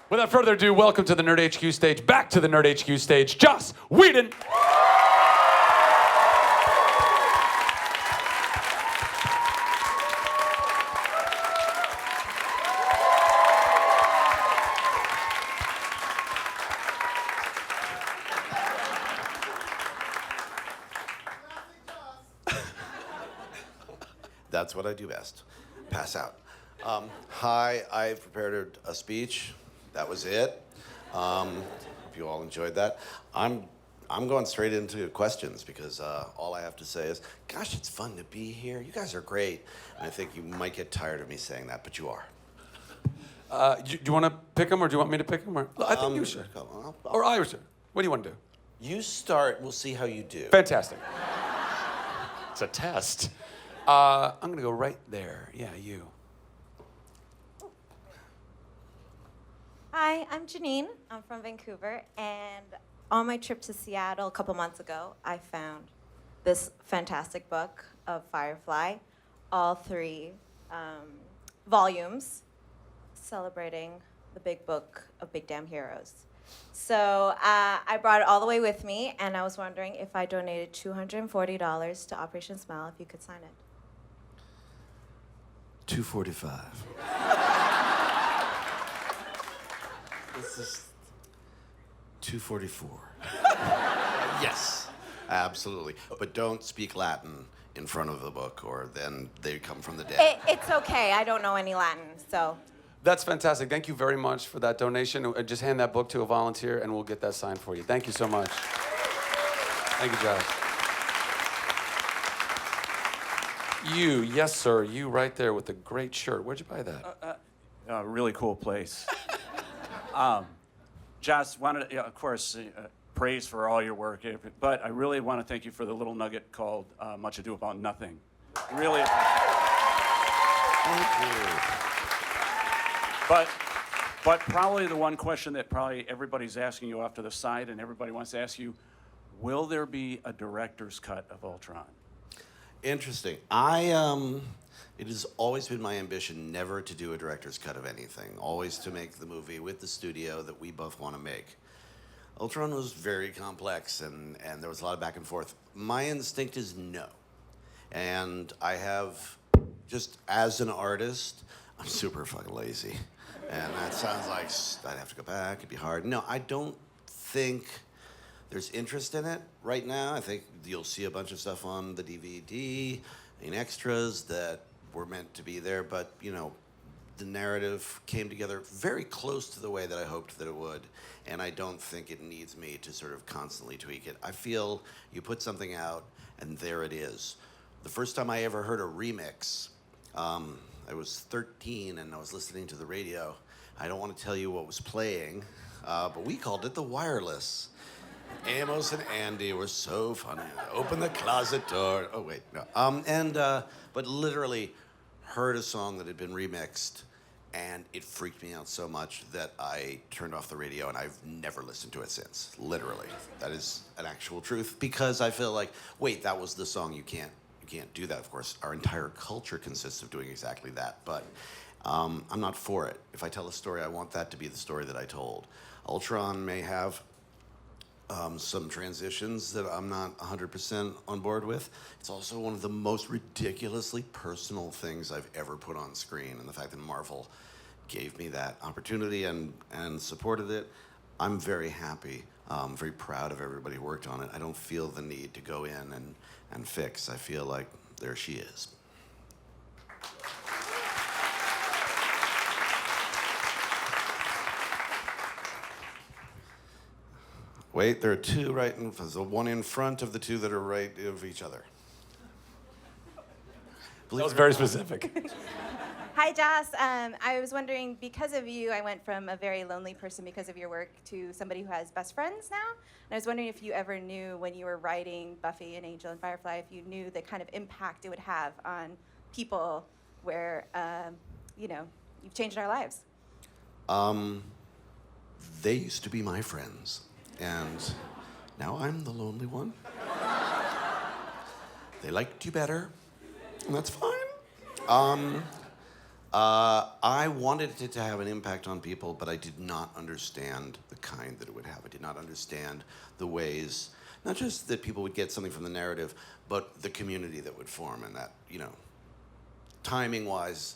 Without further ado, welcome to the Nerd HQ stage. Back to the Nerd HQ stage, Joss Whedon. That's what I do best. Pass out. Hi, I've prepared a speech. That was it. Hope you all enjoyed that. I'm going straight into questions because all I have to say is, gosh, it's fun to be here. You guys are great. And I think you might get tired of me saying that, but you are. Do you want to pick him, or do you want me to pick him? Or I think you should. Or I should. What do you want to do? You start. We'll see how you do. Fantastic. It's a test. I'm going to go right there. Yeah, you. Hi, I'm Janine. I'm from Vancouver, and on my trip to Seattle a couple months ago, I found this fantastic book of Firefly, all 3 volumes, celebrating the big book of Big Damn Heroes. So I brought it all the way with me, and I was wondering if I donated $240 to Operation Smile, if you could sign it. $245. This is $244. Yes, absolutely. But don't speak Latin in front of the book, or then they come from the dead. It's okay. I don't know any Latin, so. That's fantastic. Thank you very much for that donation. Just hand that book to a volunteer, and we'll get that signed for you. Thank you so much. Thank you, Josh. You, yes, sir. You right there with the great shirt. Where'd you buy that? Really cool place. Joss, wanted, of course, praise for all your work, but I really want to thank you for the little nugget called Much Ado About Nothing. Really. Thank you. But probably the one question that probably everybody's asking you off to the side, and everybody wants to ask you, will there be a director's cut of Ultron? Interesting. It has always been my ambition never to do a director's cut of anything, always to make the movie with the studio that we both want to make. Ultron was very complex, and there was a lot of back and forth. My instinct is no. And I have, just as an artist, I'm super fucking lazy. And that sounds like I'd have to go back, it'd be hard. No, I don't think there's interest in it right now. I think you'll see a bunch of stuff on the DVD and extras that were meant to be there, but you know, the narrative came together very close to the way that I hoped that it would, and I don't think it needs me to sort of constantly tweak it. I feel you put something out, and there it is. The first time I ever heard a remix, I was 13 and I was listening to the radio. I don't want to tell you what was playing, but we called it the wireless. Amos and Andy were so funny. Open the closet door. Oh, wait, no. But literally heard a song that had been remixed, and it freaked me out so much that I turned off the radio, and I've never listened to it since. Literally. That is an actual truth, because I feel like, wait, that was the song. You can't do that. Of course, our entire culture consists of doing exactly that, but I'm not for it. If I tell a story, I want that to be the story that I told. Ultron may have some transitions that I'm not 100% on board with. It's also one of the most ridiculously personal things I've ever put on screen, and the fact that Marvel gave me that opportunity and supported it, I'm very happy. I'm very proud of everybody who worked on it. I don't feel the need to go in and fix. I feel like there she is. Wait, there are 2 right in, there's the one in front of the 2 that are right of each other. That was very specific. Hi, Joss. I was wondering, because of you, I went from a very lonely person because of your work to somebody who has best friends now. And I was wondering if you ever knew, when you were writing Buffy and Angel and Firefly, if you knew the kind of impact it would have on people where, you've changed our lives. They used to be my friends, and now I'm the lonely one. They liked you better, and that's fine. I wanted it to have an impact on people, but I did not understand the kind that it would have. I did not understand the ways, not just that people would get something from the narrative, but the community that would form, and that, timing-wise,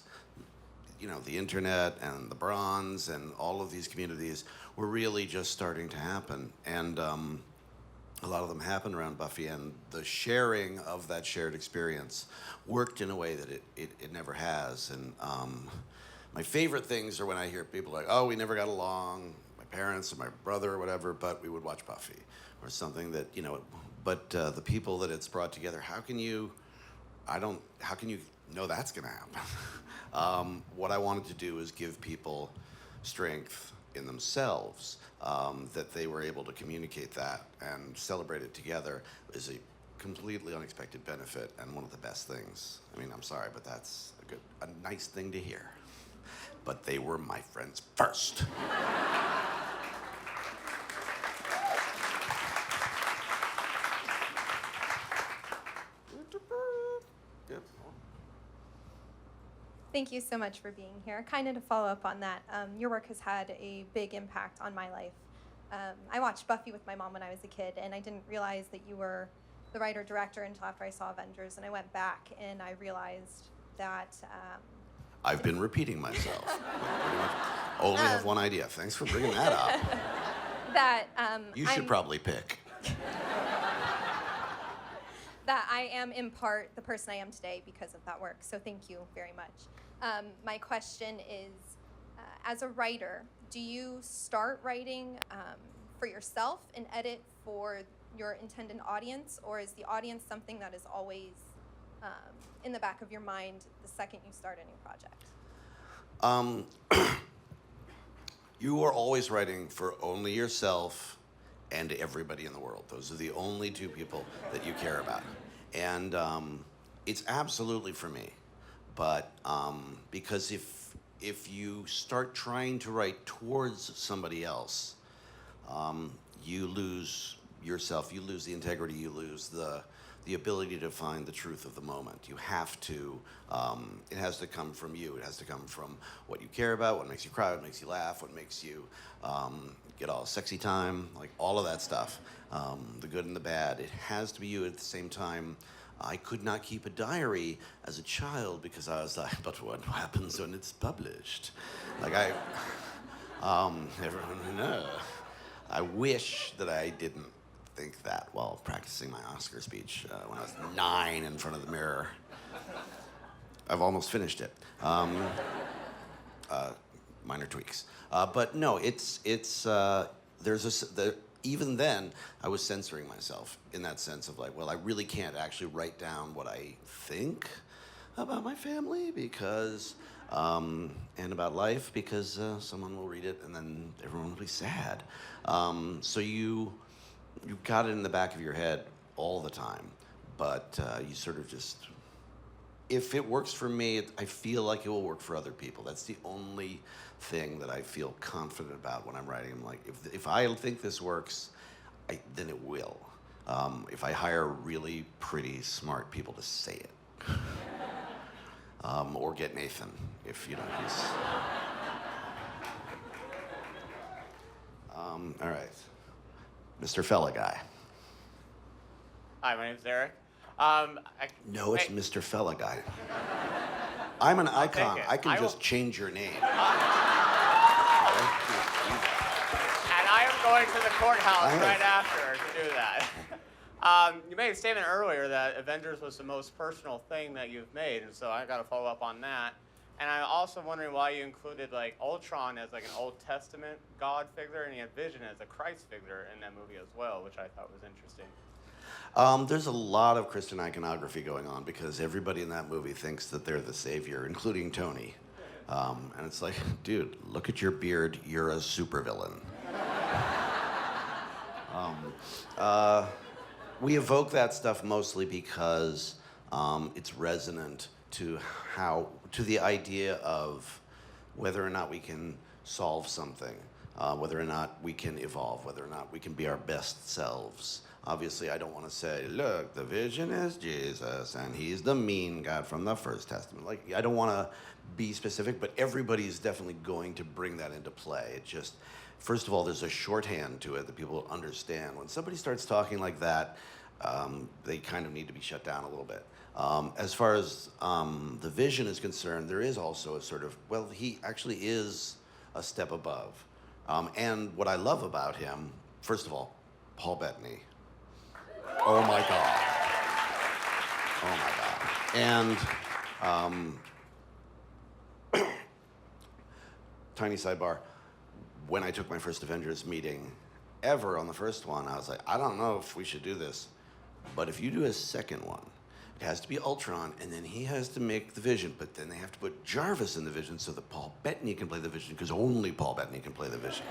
the internet and the bronze and all of these communities were really just starting to happen. And a lot of them happened around Buffy, and the sharing of that shared experience worked in a way that it never has. And my favorite things are when I hear people like, oh, we never got along, my parents or my brother or whatever, but we would watch Buffy, or something that, but the people that it's brought together, how can you know that's gonna happen? What I wanted to do is give people strength in themselves, that they were able to communicate that and celebrate it together is a completely unexpected benefit and one of the best things. I mean, I'm sorry, but that's a nice thing to hear. But they were my friends first. Thank you so much for being here. Kind of to follow up on that, your work has had a big impact on my life. I watched Buffy with my mom when I was a kid, and I didn't realize that you were the writer-director until after I saw Avengers, and I went back and I realized that... I've been repeating myself. Only have one idea. Thanks for bringing that up. That You should probably pick. that I am in part the person I am today because of that work. So thank you very much. My question is, as a writer, do you start writing for yourself and edit for your intended audience, or is the audience something that is always in the back of your mind the second you start a new project? You are always writing for only yourself and everybody in the world. Those are the only two people that you care about. And it's absolutely for me. But because if you start trying to write towards somebody else, you lose yourself, you lose the integrity, you lose the ability to find the truth of the moment. You have to, it has to come from you. It has to come from what you care about, what makes you cry, what makes you laugh, what makes you get all sexy time, like all of that stuff, the good and the bad. It has to be you. At the same time, I could not keep a diary as a child because I was like, but what happens when it's published? Like everyone knows. I wish that I didn't think that while practicing my Oscar speech when I was 9 in front of the mirror. I've almost finished it. Minor tweaks. But no, even then, I was censoring myself in that sense of like, well, I really can't actually write down what I think about my family because, and about life because someone will read it and then everyone will be sad. So you've got it in the back of your head all the time, but you sort of just, if it works for me, I feel like it will work for other people. That's the only thing that I feel confident about when I'm writing. I'm like, if I think this works, then it will. If I hire really pretty smart people to say it. Or get Nathan, if he's... all right. Mr. Fella Guy. Hi, my name's Eric. No, it's Mr. Fella Guy. I'm an icon. it. I can I just will- change your name. And I am going to the courthouse right after to do that. You made a statement earlier that Avengers was the most personal thing that you've made, and so I got to follow up on that. And I'm also wondering why you included like Ultron as like an Old Testament God figure, and you had Vision as a Christ figure in that movie as well, which I thought was interesting. There's a lot of Christian iconography going on because everybody in that movie thinks that they're the savior, including Tony. And it's like, dude, look at your beard. You're a supervillain. We evoke that stuff mostly because it's resonant to the idea of whether or not we can solve something, whether or not we can evolve, whether or not we can be our best selves. Obviously, I don't want to say, look, the Vision is Jesus, and he's the mean God from the First Testament. Like, I don't want to be specific, but everybody's definitely going to bring that into play. It just, first of all, there's a shorthand to it that people understand. When somebody starts talking like that, they kind of need to be shut down a little bit. As far as the Vision is concerned, there is also a sort of, well, he actually is a step above. And what I love about him, first of all, Paul Bettany. Oh my God. Oh my God. And tiny sidebar, when I took my first Avengers meeting ever on the first one, I was like, I don't know if we should do this, but if you do a second one, it has to be Ultron, and then he has to make the Vision, but then they have to put Jarvis in the Vision so that Paul Bettany can play the Vision, because only Paul Bettany can play the Vision.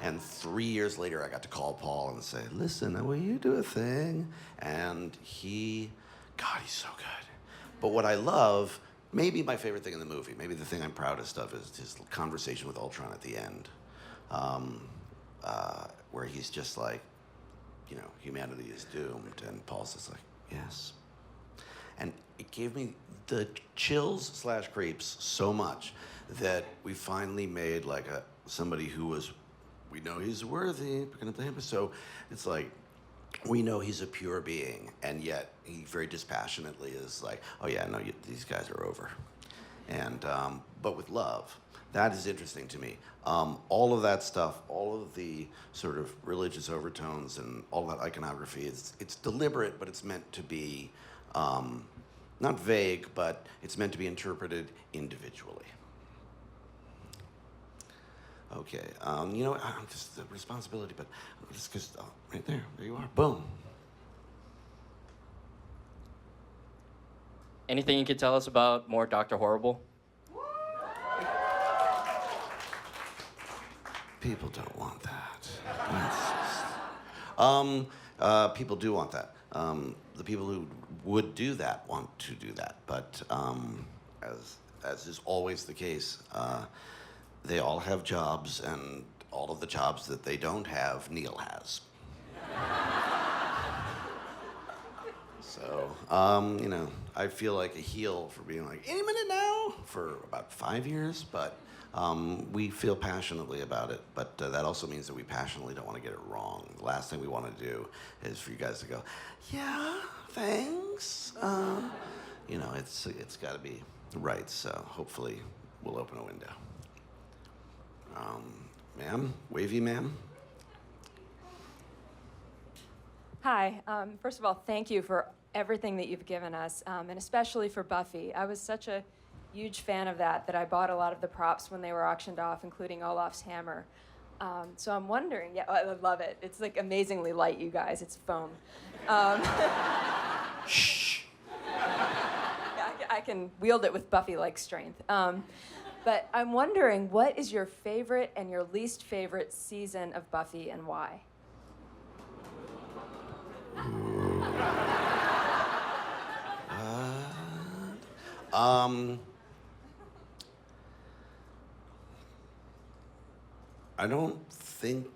And 3 years later, I got to call Paul and say, listen, will you do a thing? And God, he's so good. But what I love, maybe my favorite thing in the movie, maybe the thing I'm proudest of, is his conversation with Ultron at the end, where he's just like, humanity is doomed. And Paul's just like, yes. And it gave me the chills / creeps so much that we finally made like somebody who was, we know he's worthy, we're gonna play him. So it's like, we know he's a pure being, and yet he very dispassionately is like, oh yeah, no, these guys are over. And, but with love. That is interesting to me. All of that stuff, all of the sort of religious overtones and all that iconography, it's deliberate, but it's meant to be, not vague, but it's meant to be interpreted individually. Okay, I'm just the responsibility, but just because, right there you are, boom. Anything you could tell us about more Dr. Horrible? People don't want that. People do want that. The people who would do that want to do that, but as is always the case, they all have jobs, and all of the jobs that they don't have, Neil has. So, I feel like a heel for being like, any minute now, for about 5 years, but we feel passionately about it, but that also means that we passionately don't want to get it wrong. The last thing we want to do is for you guys to go, yeah, thanks. It's got to be right, so hopefully we'll open a window. Ma'am, wavy ma'am. Hi. First of all, thank you for everything that you've given us, and especially for Buffy. I was such a huge fan of that I bought a lot of the props when they were auctioned off, including Olaf's hammer. So I'm wondering, yeah, I love it. It's like amazingly light, you guys. It's foam. Shh. Yeah, I can wield it with Buffy-like strength. But I'm wondering, what is your favorite and your least favorite season of Buffy, and why? I don't think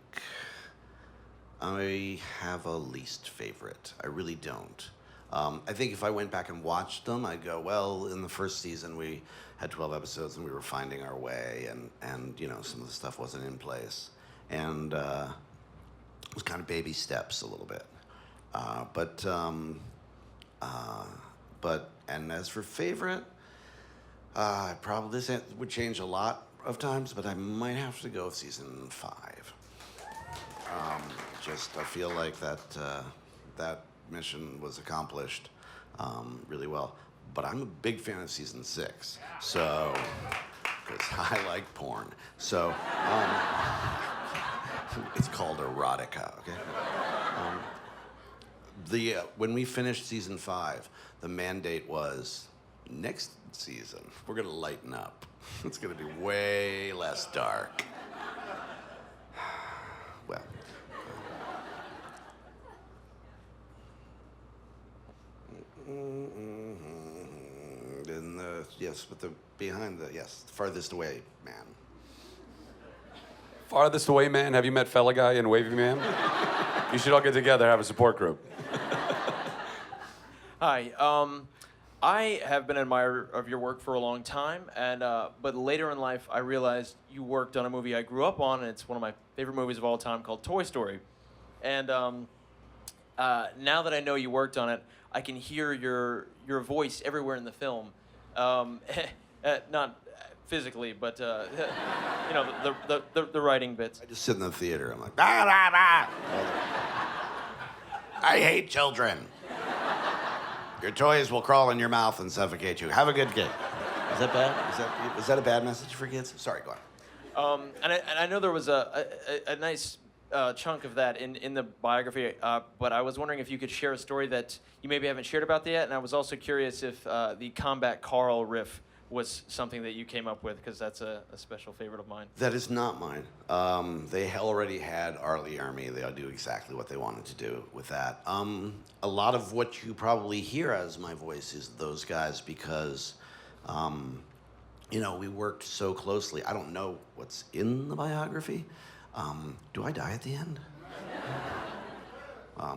I have a least favorite. I really don't. I think if I went back and watched them, I'd go, well, in the first season we had 12 episodes and we were finding our way, and some of the stuff wasn't in place. And it was kind of baby steps a little bit. And as for favorite, probably this would change a lot of times, but I might have to go with season 5. I feel like that mission was accomplished really well. But I'm a big fan of season 6, so because I like porn. So it's called erotica. Okay. When we finished season 5, the mandate was next season we're gonna lighten up. It's gonna be way less dark. Well. Farthest away man. Farthest away man. Have you met Fella Guy and Wavy Man? You should all get together, have a support group. Hi. I have been an admirer of your work for a long time, and but later in life, I realized you worked on a movie I grew up on, and it's one of my favorite movies of all time called Toy Story. And now that I know you worked on it, I can hear your voice everywhere in the film. Not physically, but you know, the writing bits. I just sit in the theater. I'm like, bah, bah, bah. I hate children. Your toys will crawl in your mouth and suffocate you. Have a good day. Is that bad? Is that a bad message for kids? Sorry, go on. And I know there was a nice chunk of that in the biography, but I was wondering if you could share a story that you maybe haven't shared about that yet, and I was also curious if the Combat Carl riff was something that you came up with, because that's a special favorite of mine. That is not mine. They already had Arlie Army. They'll do exactly what they wanted to do with that. A lot of what you probably hear as my voice is those guys because, you know, we worked so closely. I don't know what's in the biography. Do I die at the end? All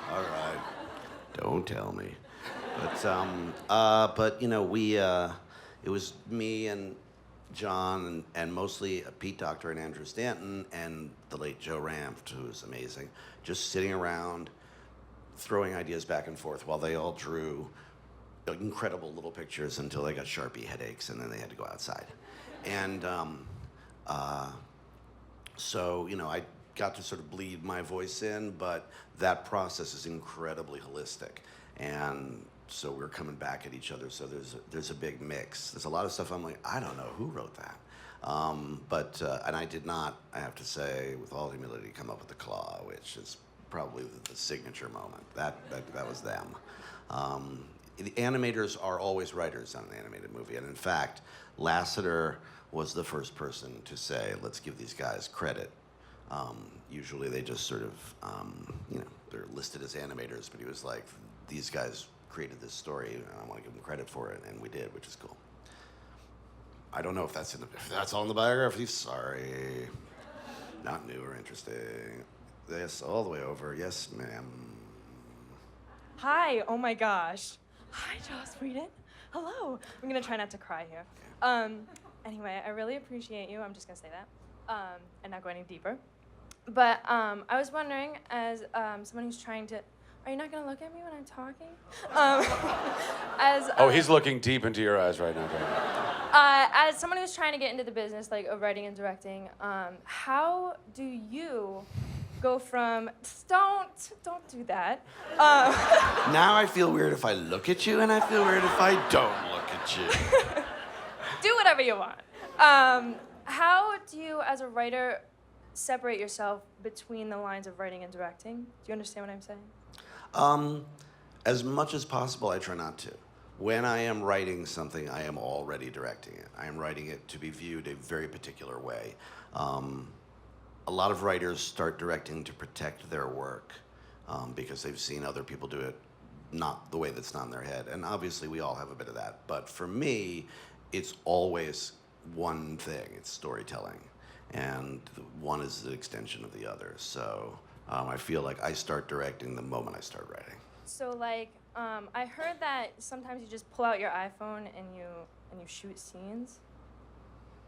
right. Don't tell me. But you know, it was me and John and mostly Pete Docter and Andrew Stanton and the late Joe Ranft, who was amazing, just sitting around throwing ideas back and forth while they all drew incredible little pictures until they got Sharpie headaches and then they had to go outside. And so, you know, I got to sort of bleed my voice in, but that process is incredibly holistic. And so we're coming back at each other, so there's a big mix. There's a lot of stuff I'm like, I don't know who wrote that. And I did not, I have to say, with all humility, come up with the claw, which is probably the signature moment. That was them. The animators are always writers on an animated movie, and in fact, Lasseter was the first person to say, let's give these guys credit. Usually they just sort of, you know, they're listed as animators, but he was like, these guys created this story, and I want to give them credit for it, and we did, which is cool. I don't know if that's if that's all in the biography. Sorry, not new or interesting. Yes, all the way over. Yes, ma'am. Hi, oh my gosh. Hi, Joss Whedon. Hello. I'm gonna try not to cry here. Anyway, I really appreciate you. I'm just gonna say that, and not go any deeper. But I was wondering, as someone who's trying to, are you not gonna look at me when I'm talking? Oh, he's looking deep into your eyes right now. As someone who's trying to get into the business, like of writing and directing, how do you go from don't do that? Now I feel weird if I look at you, and I feel weird if I don't look at you. Do whatever you want. How do you, as a writer, separate yourself between the lines of writing and directing? Do you understand what I'm saying? As much as possible, I try not to. When I am writing something, I am already directing it. I am writing it to be viewed a very particular way. A lot of writers start directing to protect their work because they've seen other people do it not the way that's not in their head. And obviously, we all have a bit of that. But for me, it's always one thing. It's storytelling. And one is the extension of the other. So I feel like I start directing the moment I start writing. So like, I heard that sometimes you just pull out your iPhone and you shoot scenes.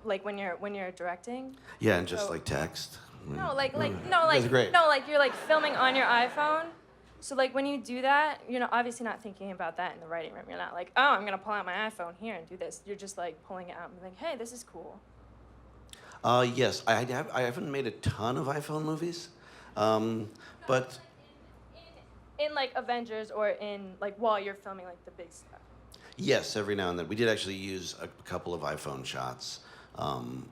Like when you're directing. Yeah, and just like text. No, like That's great. no, like you're like filming on your iPhone. So like when you do that, you're not obviously not thinking about that in the writing room. You're not like, oh, I'm gonna pull out my iPhone here and do this. You're just like pulling it out and like, hey, this is cool. Yes, I haven't made a ton of iPhone movies, but In like Avengers or in like while you're filming like the big stuff. yes, every now and then we did actually use a couple of iPhone shots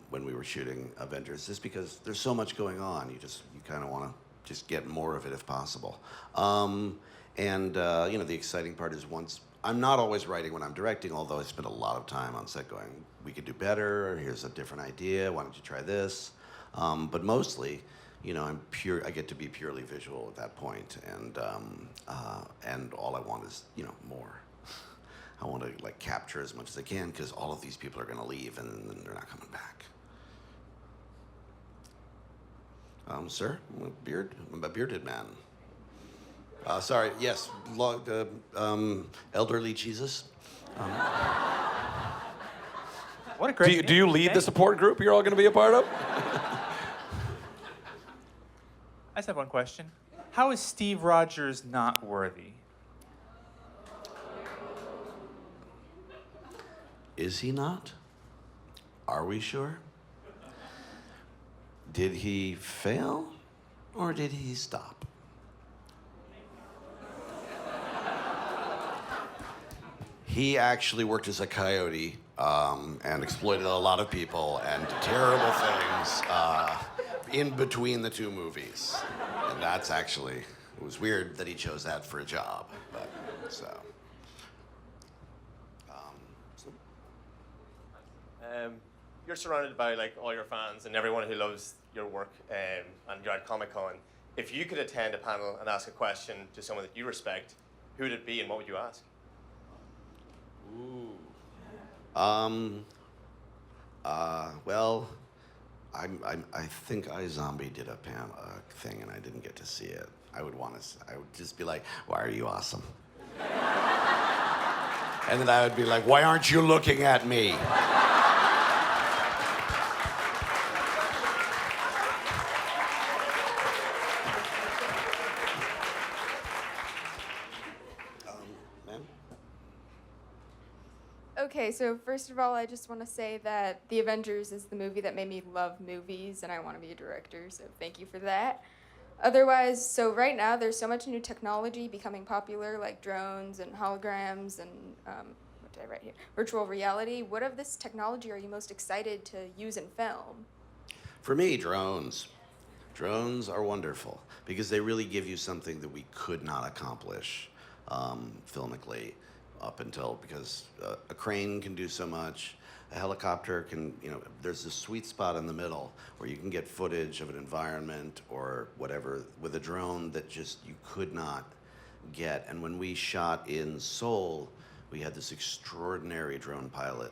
when we were shooting Avengers, just because there's so much going on. You kind of want to just get more of it if possible. You know, the exciting part is once I'm not always writing when I'm directing, although I spend a lot of time on set going, we could do better, or here's a different idea, why don't you try this? But mostly, you know, I get to be purely visual at that point, and all I want is, you know, more. I want to like capture as much as I can, because all of these people are going to leave, and then they're not coming back. Sir, I'm a bearded man. Sorry, yes, elderly Jesus. What a great Do you name. lead Okay. the support group you're all going to be a part of? I just have one question. How is Steve Rogers not worthy? Is he not? Are we sure? Did he fail or did he stop? He actually worked as a coyote and exploited a lot of people and did terrible things in between the two movies. And that's actually, it was weird that he chose that for a job, but so. You're surrounded by like all your fans and everyone who loves your work, and you're at Comic-Con. If you could attend a panel and ask a question to someone that you respect, who would it be and what would you ask? Ooh. Well, I think iZombie did a thing and I didn't get to see it. I would just be like, why are you awesome? And then I would be like, why aren't you looking at me? Ma'am? Okay, so first of all, I just want to say that The Avengers is the movie that made me love movies, and I want to be a director, so thank you for that. Otherwise, so right now there's so much new technology becoming popular, like drones and holograms and, what did I write here? Virtual reality. What of this technology are you most excited to use in film? For me, drones. Drones are wonderful because they really give you something that we could not accomplish filmically up until, because a crane can do so much, a helicopter can, there's this sweet spot in the middle where you can get footage of an environment or whatever with a drone that just you could not get. And when we shot in Seoul, we had this extraordinary drone pilot,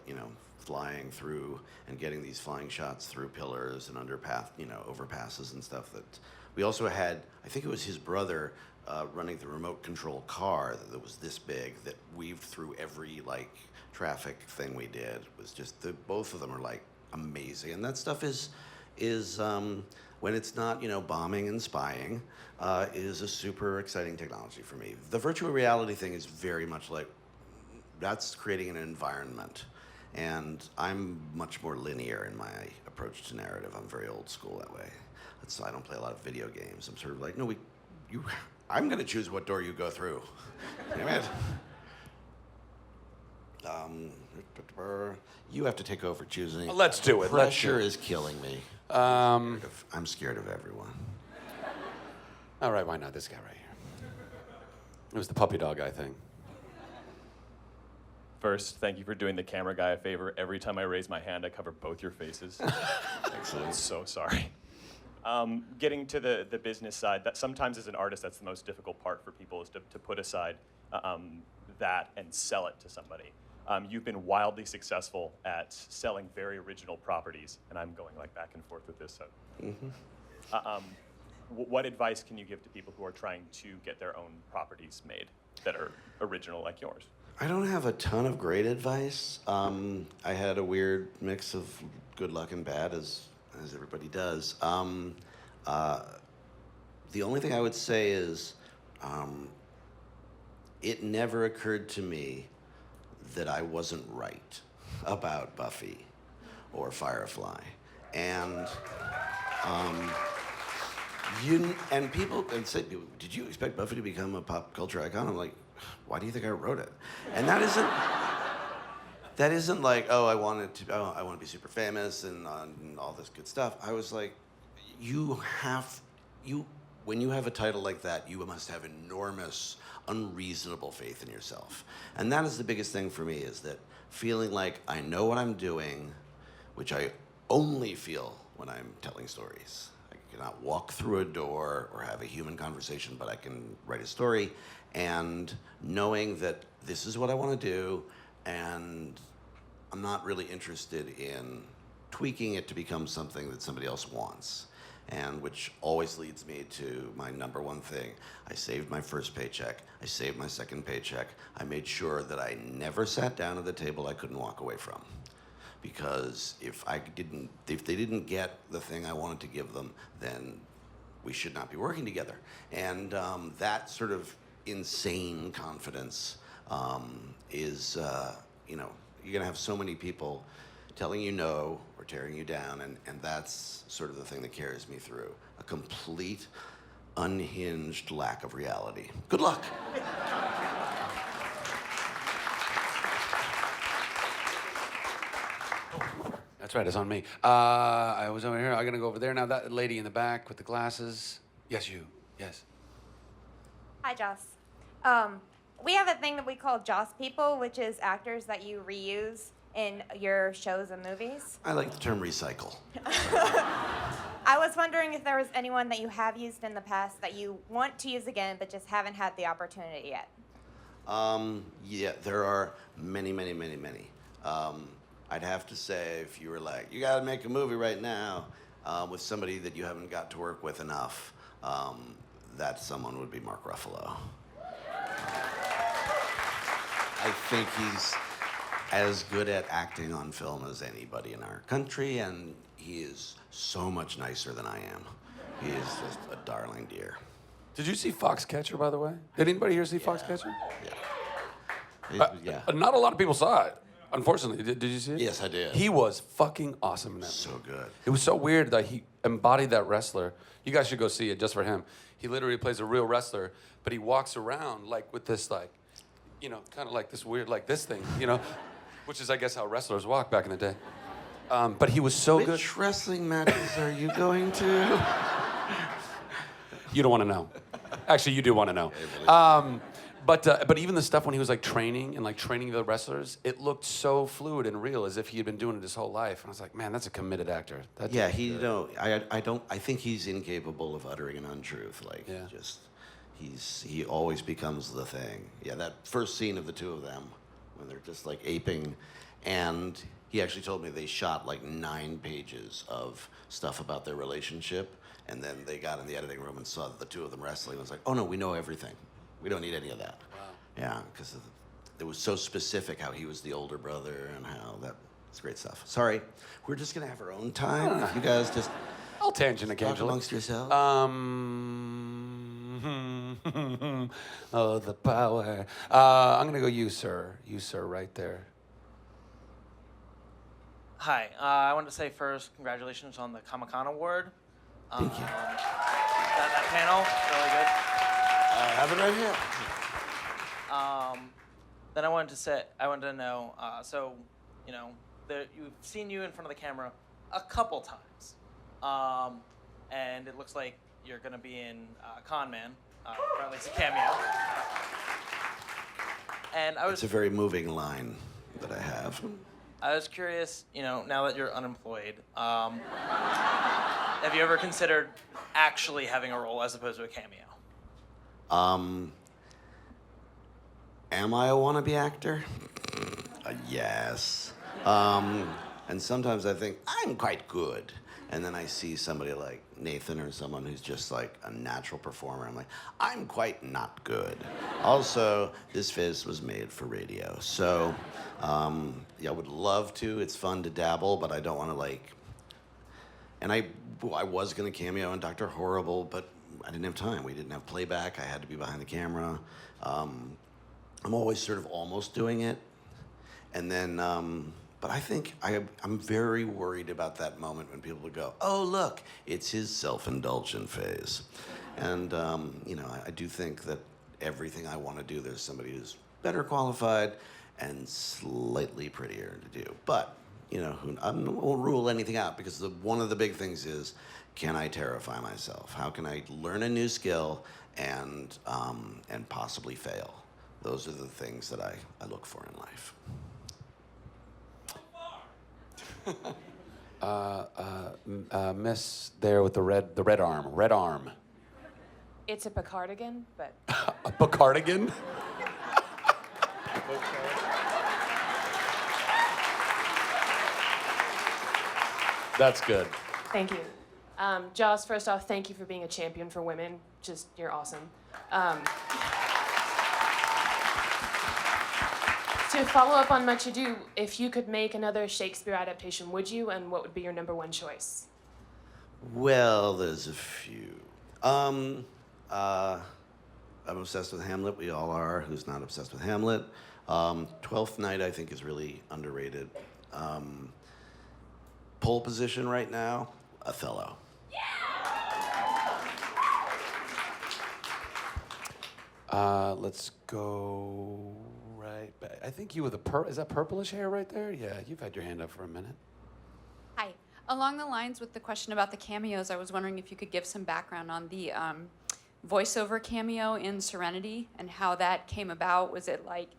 flying through and getting these flying shots through pillars and overpasses and stuff. That we also had, I think it was his brother running the remote control car that was this big that weaved through every traffic thing we did. It was just both of them are amazing, and that stuff is when it's not bombing and spying is a super exciting technology for me. The virtual reality thing is very much that's creating an environment. And I'm much more linear in my approach to narrative. I'm very old school that way. So I don't play a lot of video games. I'm sort of like, no, I'm going to choose what door you go through. Damn it. You have to take over choosing. Let's do it. Pressure is killing me. I'm scared of everyone. All right, why not this guy right here? It was the puppy dog guy thing. First, thank you for doing the camera guy a favor. Every time I raise my hand, I cover both your faces. Excellent. I'm so sorry. Getting to the business side, that sometimes as an artist, that's the most difficult part for people is to put aside that and sell it to somebody. You've been wildly successful at selling very original properties, and I'm going back and forth with this. So. What advice can you give to people who are trying to get their own properties made that are original like yours? I don't have a ton of great advice. I had a weird mix of good luck and bad, as everybody does. The only thing I would say is it never occurred to me that I wasn't right about Buffy or Firefly. And people say, did you expect Buffy to become a pop culture icon? I'm like, why do you think I wrote it? And that isn't like, I want to be super famous and all this good stuff. I was like, when you have a title like that, you must have enormous, unreasonable faith in yourself. And that is the biggest thing for me, is that feeling like I know what I'm doing, which I only feel when I'm telling stories. I cannot walk through a door or have a human conversation, but I can write a story. And knowing that this is what I want to do, and I'm not really interested in tweaking it to become something that somebody else wants. and which always leads me to my number one thing. I saved my first paycheck. I saved my second paycheck. I made sure that I never sat down at the table I couldn't walk away from. Because if they didn't get the thing I wanted to give them, then we should not be working together. And that sort of insane confidence is, you're gonna have so many people telling you no or tearing you down, and that's sort of the thing that carries me through. A complete, unhinged lack of reality. Good luck. That's right, it's on me. I was over here, I'm gonna go over there now. That lady in the back with the glasses. Yes, you, yes. Hi, Joss. We have a thing that we call Joss people, which is actors that you reuse in your shows and movies. I like the term recycle. I was wondering if there was anyone that you have used in the past that you want to use again, but just haven't had the opportunity yet. Yeah, there are many, many, many, many. I'd have to say, if you were like, you gotta make a movie right now with somebody that you haven't got to work with enough, that someone would be Mark Ruffalo. I think he's as good at acting on film as anybody in our country, and he is so much nicer than I am. He is just a darling dear. Did you see Foxcatcher, by the way? Did anybody here see Foxcatcher? Yeah. Not a lot of people saw it, unfortunately. Did you see it? Yes, I did. He was fucking awesome in that So movie. good. It was so weird that he embodied that wrestler. You guys should go see it just for him. He literally plays a real wrestler, but he walks around like with this kind of like this weird, like this thing, which is, I guess, how wrestlers walk back in the day. But he was so good. Which wrestling matches are you going to? You don't want to know. Actually, you do want to know. But even the stuff when he was like training the wrestlers, it looked so fluid and real, as if he had been doing it his whole life. And I was like, man, that's a committed actor. Yeah, I think he's incapable of uttering an untruth. He always becomes the thing. Yeah, that first scene of the two of them when they're just like aping, and he actually told me they shot like 9 pages of stuff about their relationship, and then they got in the editing room and saw the two of them wrestling. And was like, oh no, we know everything. We don't need any of that. Wow. Yeah, because it was so specific how he was the older brother and how it's great stuff. Sorry, we're just gonna have our own time. You guys just I'll tangent talk occasionally. amongst yourselves. Oh, the power. I'm gonna go you, sir. You, sir, right there. Hi, I wanted to say first, congratulations on the Comic-Con award. Thank you. That panel, really good. I have it right here. Then I wanted to know, you've seen you in front of the camera a couple times. And it looks like you're gonna be in Con Man, or at least a cameo. And It's a very moving line that I have. I was curious, now that you're unemployed, have you ever considered actually having a role as opposed to a cameo? Am I a wannabe actor? Yes. And sometimes I think I'm quite good. And then I see somebody like Nathan or someone who's just like a natural performer. I'm like, I'm quite not good. Also, this face was made for radio. So, I would love to. It's fun to dabble, but I don't want to and I was going to cameo in Dr. Horrible, but I didn't have time. We didn't have playback. I had to be behind the camera. I'm always sort of almost doing it. And then, but I think I'm very worried about that moment when people would go, oh, look, it's his self-indulgent phase. And, I do think that everything I want to do, there's somebody who's better qualified and slightly prettier to do. But, I won't rule anything out, because one of the big things is, can I terrify myself? How can I learn a new skill and possibly fail? Those are the things that I look for in life. Miss there with the red arm. It's a Picardigan, but A Picardigan? That's good. thank you. Joss, first off, thank you for being a champion for women. Just, you're awesome. To follow up on Much Ado, if you could make another Shakespeare adaptation, would you? And what would be your number one choice? Well, there's a few. I'm obsessed with Hamlet. We all are. Who's not obsessed with Hamlet? Twelfth Night, I think, is really underrated. Pole position right now, Othello. Let's go right back. I think you were is that purplish hair right there? Yeah, you've had your hand up for a minute. Hi. Along the lines with the question about the cameos, I was wondering if you could give some background on the voiceover cameo in Serenity and how that came about. Was it like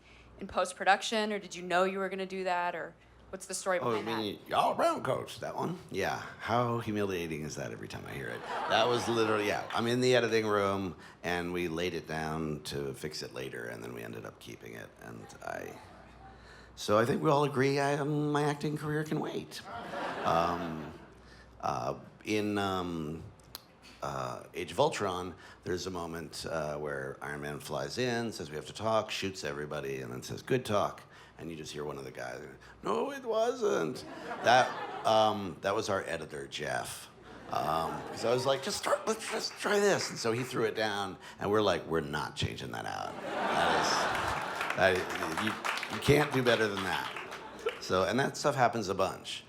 in post-production, or did you know you were going to do that, or what's the story Oh, behind you that? mean y'all around, coach? That one? Yeah. How humiliating is that every time I hear it? That was literally, yeah. I'm in the editing room, and we laid it down to fix it later, and then we ended up keeping it. So I think we all agree my acting career can wait. In Age of Ultron, there's a moment where Iron Man flies in, says we have to talk, shoots everybody, and then says, good talk. And you just hear one of the guys, no, it wasn't. That was our editor, Jeff. Because I was like, let's just try this. And so he threw it down, and we're like, we're not changing that out. You can't do better than that. So, and that stuff happens a bunch.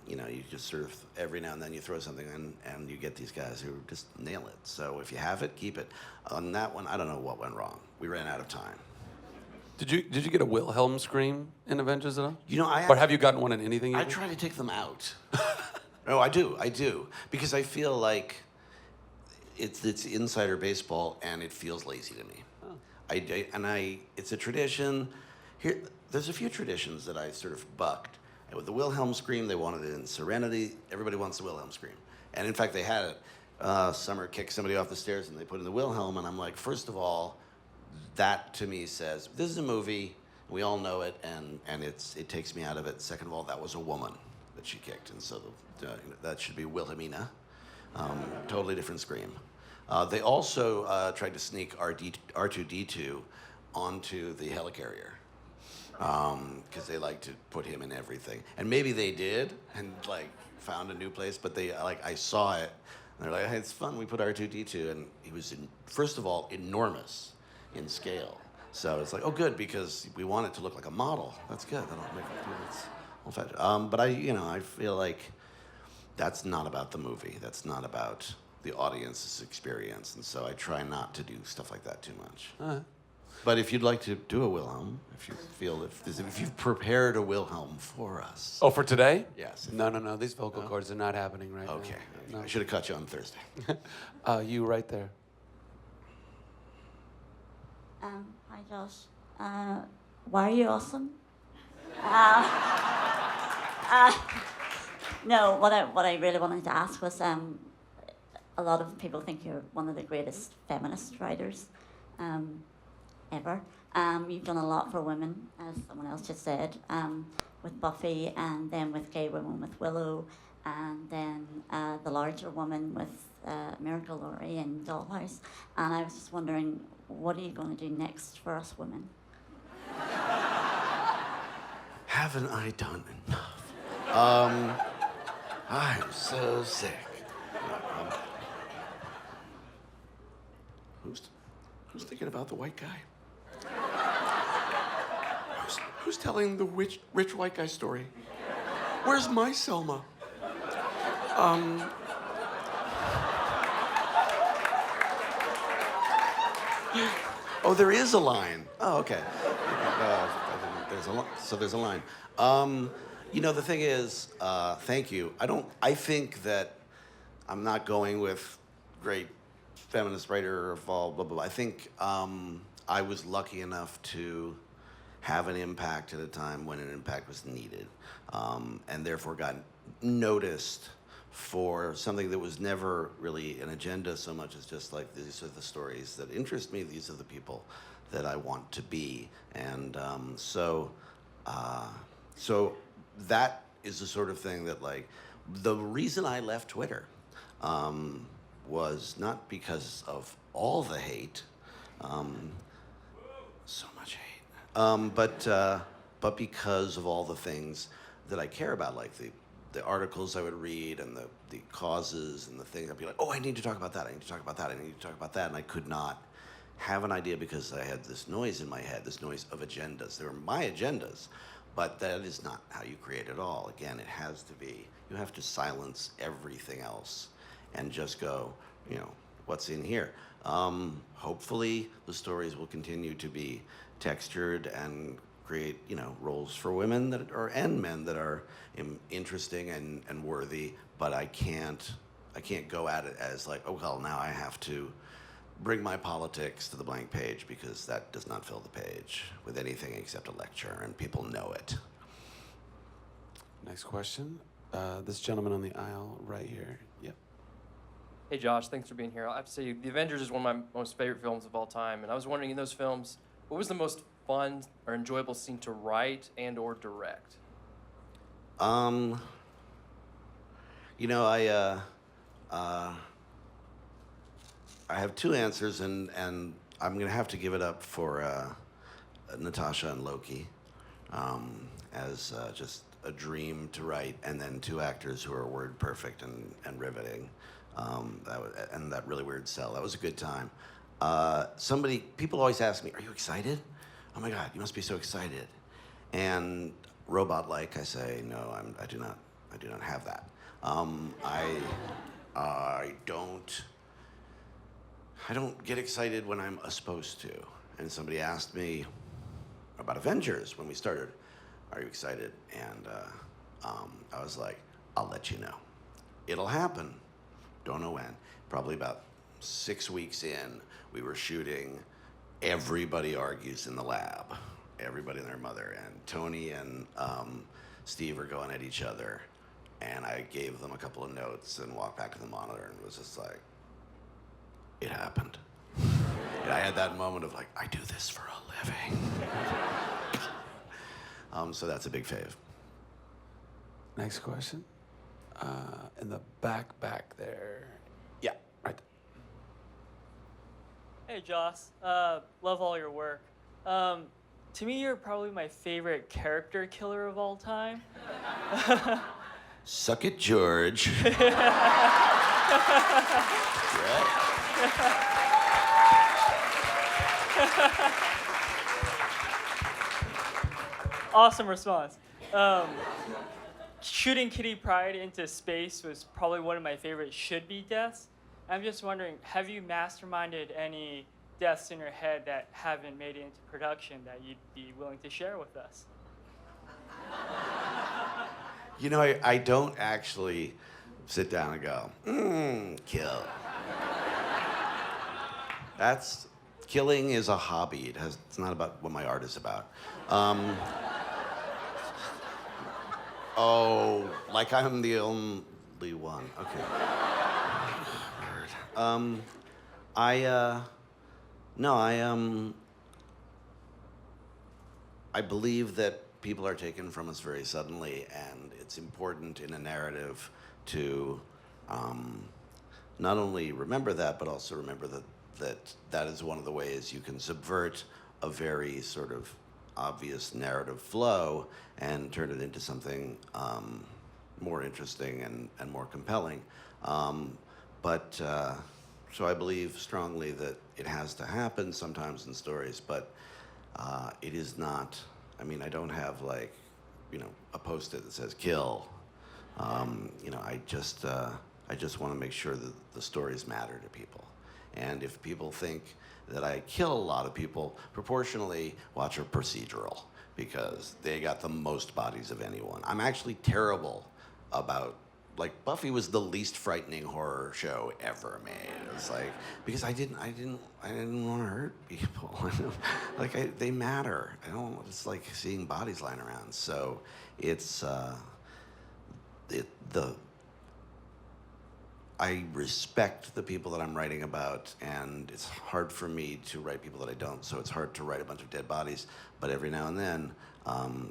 You just sort of, every now and then you throw something in, and you get these guys who just nail it. So if you have it, keep it. On that one, I don't know what went wrong. We ran out of time. Did you get a Wilhelm scream in Avengers at all? Or have you gotten one in anything? I try to take them out. No, I do. Because I feel like it's insider baseball, and it feels lazy to me. Oh. It's a tradition. There's a few traditions that I sort of bucked. And with the Wilhelm scream, they wanted it in Serenity. Everybody wants the Wilhelm scream. And in fact, they had it. Summer kicked somebody off the stairs, and they put in the Wilhelm, and I'm like, first of all, that to me says, this is a movie, we all know it, and it takes me out of it. Second of all, that was a woman that she kicked, and so that should be Wilhelmina. Totally different scream. They also tried to sneak R2-D2 onto the helicarrier, because they like to put him in everything. And maybe they did, and found a new place, but I saw it, and they're like, hey, it's fun, we put R2-D2, and he was, first of all, enormous in scale. So it's like, oh, good, because we want it to look like a model. That's good. That'll make it old-fashioned. But I feel like that's not about the movie. That's not about the audience's experience. And so I try not to do stuff like that too much. All right. But if you'd like to do a Wilhelm, if you feel if you've prepared a Wilhelm for us. Oh, for today? Yes. No. These vocal cords are not happening right now. Okay. No. I should have caught you on Thursday. You right there. Hi, Josh. Why are you awesome? No, what I really wanted to ask was, a lot of people think you're one of the greatest feminist writers ever. You've done a lot for women, as someone else just said, with Buffy, and then with gay women with Willow, and then the larger woman with Miracle Laurie and Dollhouse. And I was just wondering, what are you going to do next for us women? Haven't I done enough? I'm so sick. Who's thinking about the white guy? Who's telling the rich white guy story? Where's my Selma? Oh, there is a line. Oh, okay. There's a line. The thing is, thank you. I think that I'm not going with great feminist writer of all, blah, blah, blah. I think I was lucky enough to have an impact at a time when an impact was needed, and therefore got noticed for something that was never really an agenda so much as just like, these are the stories that interest me, these are the people that I want to be. And so that is the sort of thing that, the reason I left Twitter was not because of all the hate, so much hate, but because of all the things that I care about, like the articles I would read and the causes and the things. I'd be like, oh, I need to talk about that. I need to talk about that. I need to talk about that. And I could not have an idea because I had this noise in my head, this noise of agendas. They were my agendas, but that is not how you create it all. Again, it has to be, you have to silence everything else and just go, you know, what's in here? Hopefully the stories will continue to be textured and create, you know, roles for women that are, and men that are interesting and worthy, but I can't go at it as like, oh, well, now I have to bring my politics to the blank page, because that does not fill the page with anything except a lecture, and people know it. Next question. This gentleman on the aisle right here. Yep. Hey Josh, thanks for being here. I have to say, The Avengers is one of my most favorite films of all time, and I was wondering, in those films, what was the most fun or enjoyable scene to write and or direct? You know, I have two answers, and I'm gonna have to give it up for Natasha and Loki, as just a dream to write, and then two actors who are word perfect and riveting. And that really weird cell. That was a good time. People always ask me, "Are you excited?" Oh my God, you must be so excited. And robot-like, I say, no, I do not have that. I don't get excited when I'm supposed to. And somebody asked me about Avengers when we started. Are you excited? And I was like, I'll let you know. It'll happen. Don't know when. Probably about 6 weeks in, we were shooting. Everybody argues in the lab. Everybody and their mother. And Tony and Steve are going at each other. And I gave them a couple of notes and walked back to the monitor and was just like, it happened. And I had that moment of like, I do this for a living. So that's a big fave. Next question. In the back there. Yeah, right there. Hey, Joss. Love all your work. To me, you're probably my favorite character killer of all time. Suck it, George. Awesome response. Shooting Kitty Pryde into space was probably one of my favorite should-be deaths. I'm just wondering, have you masterminded any deaths in your head that haven't made it into production that you'd be willing to share with us? You know, I don't actually sit down and go, kill. Killing is a hobby. It's not about what my art is about. Oh, like I'm the only one. Okay. I believe that people are taken from us very suddenly, and it's important in a narrative to not only remember that, but also remember that is one of the ways you can subvert a very sort of obvious narrative flow and turn it into something more interesting and more compelling. So I believe strongly that it has to happen sometimes in stories, but it is not, I mean, I don't have like, a post-it that says kill. I just want to make sure that the stories matter to people. And if people think that I kill a lot of people, proportionally watch a procedural, because they got the most bodies of anyone. I'm actually terrible about, like, Buffy was the least frightening horror show ever made. It was like, because I didn't want to hurt people. They matter. It's like seeing bodies lying around. So it's I respect the people that I'm writing about, and it's hard for me to write people that I don't, so it's hard to write a bunch of dead bodies, but every now and then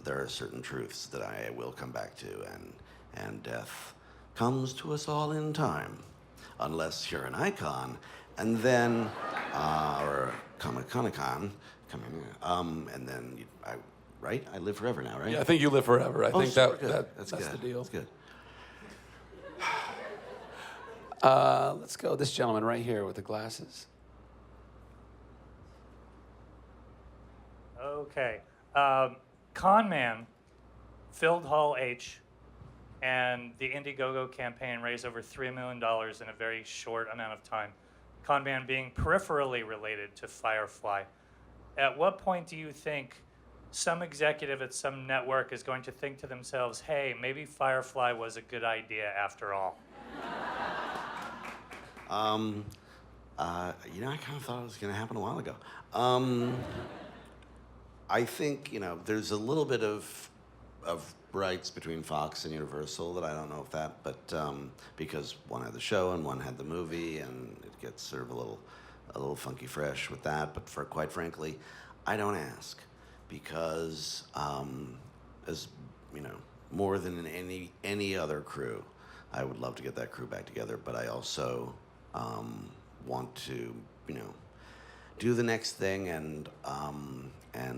there are certain truths that I will come back to, and death comes to us all in time. unless you're an icon. And then, or Comic-Con, and then, right? I live forever now, right? Yeah, I think you live forever. I think super good. that's good. the deal. That's good. Let's go. This gentleman right here with the glasses. Okay. Con Man filled Hall H, and the Indiegogo campaign raised over $3 million in a very short amount of time. Con Man being peripherally related to Firefly. At what point do you think some executive at some network is going to think to themselves, hey, maybe Firefly was a good idea after all? I kind of thought it was going to happen a while ago. I think, there's a little bit of rights between Fox and Universal that I don't know if that, but because one had the show and one had the movie, and it gets sort of a little funky fresh with that. But quite frankly, I don't ask because as more than any other crew, I would love to get that crew back together. But I also want to do the next thing and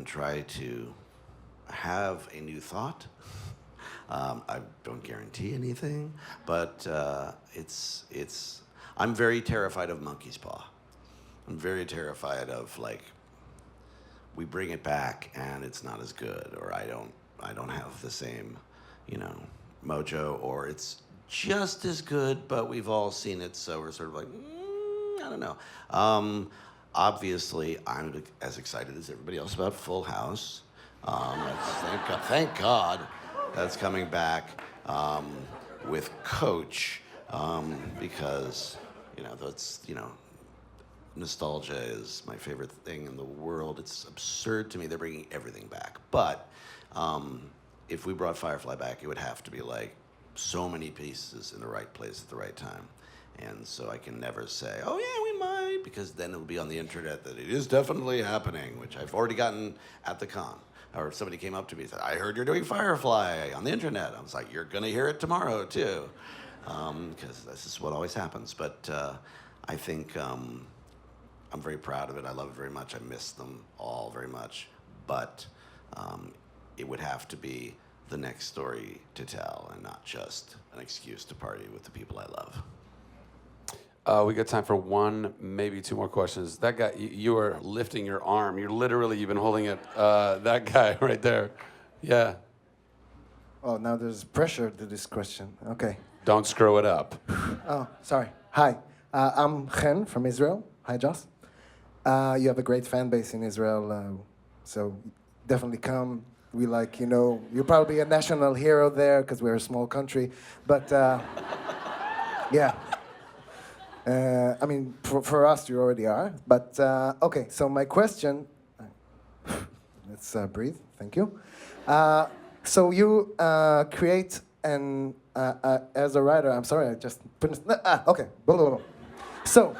try to have a new thought. I don't guarantee anything, but I'm very terrified of Monkey's Paw. I'm very terrified of we bring it back and it's not as good, or I don't have the same, mojo, or it's just as good, but we've all seen it, so we're sort of I don't know. Obviously, I'm as excited as everybody else about Full House. Thank God that's coming back with Coach, because that's nostalgia is my favorite thing in the world. It's absurd to me they're bringing everything back. But if we brought Firefly back, it would have to be so many pieces in the right place at the right time. And so I can never say, oh yeah, we might, because then it'll be on the internet that it is definitely happening, which I've already gotten at the con. Or if somebody came up to me and said, I heard you're doing Firefly on the internet. I was like, you're gonna hear it tomorrow too. Because this is what always happens. But I think I'm very proud of it. I love it very much. I miss them all very much. But it would have to be the next story to tell and not just an excuse to party with the people I love. We got time for one, maybe two more questions. That guy, you are lifting your arm. You've been holding it. That guy right there. Yeah. Oh, now there's pressure to this question. Okay. Don't screw it up. Oh, sorry. Hi. I'm Chen from Israel. Hi, Joss. You have a great fan base in Israel, so definitely come. We you're probably a national hero there because we're a small country. But, yeah. For us, you already are. But, okay, so my question, let's breathe, thank you. So you create as a writer, I'm sorry, I just put okay. Blah, blah, blah. So,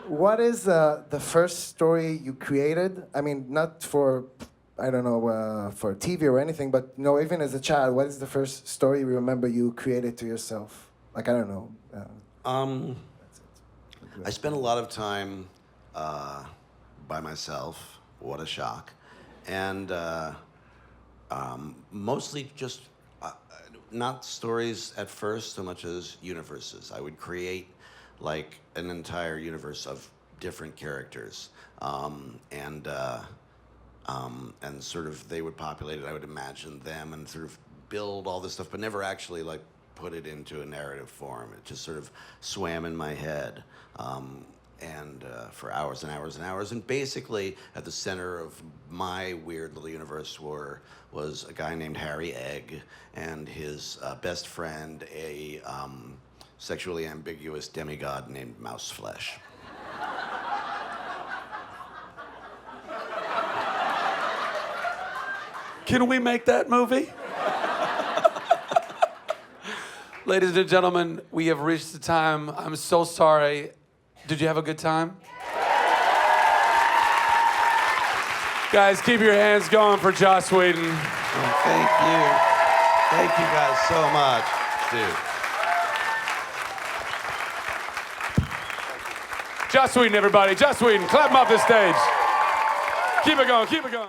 what is the first story you created? Not for, for TV or anything, but even as a child, what is the first story you remember you created to yourself? I don't know. I spent a lot of time by myself. What a shock. And mostly just not stories at first so much as universes. I would create an entire universe of different characters. And sort of they would populate it. I would imagine them and sort of build all this stuff, but never actually put it into a narrative form. It just sort of swam in my head for hours and hours and hours. And basically, at the center of my weird little universe was a guy named Harry Egg and his best friend, a sexually ambiguous demigod named Mouse Flesh. Can we make that movie? Ladies and gentlemen, we have reached the time. I'm so sorry. Did you have a good time? Guys, keep your hands going for Joss Whedon. Oh, thank you. Thank you guys so much, dude. Joss Whedon, everybody. Joss Whedon. Clap him off the stage. Keep it going. Keep it going.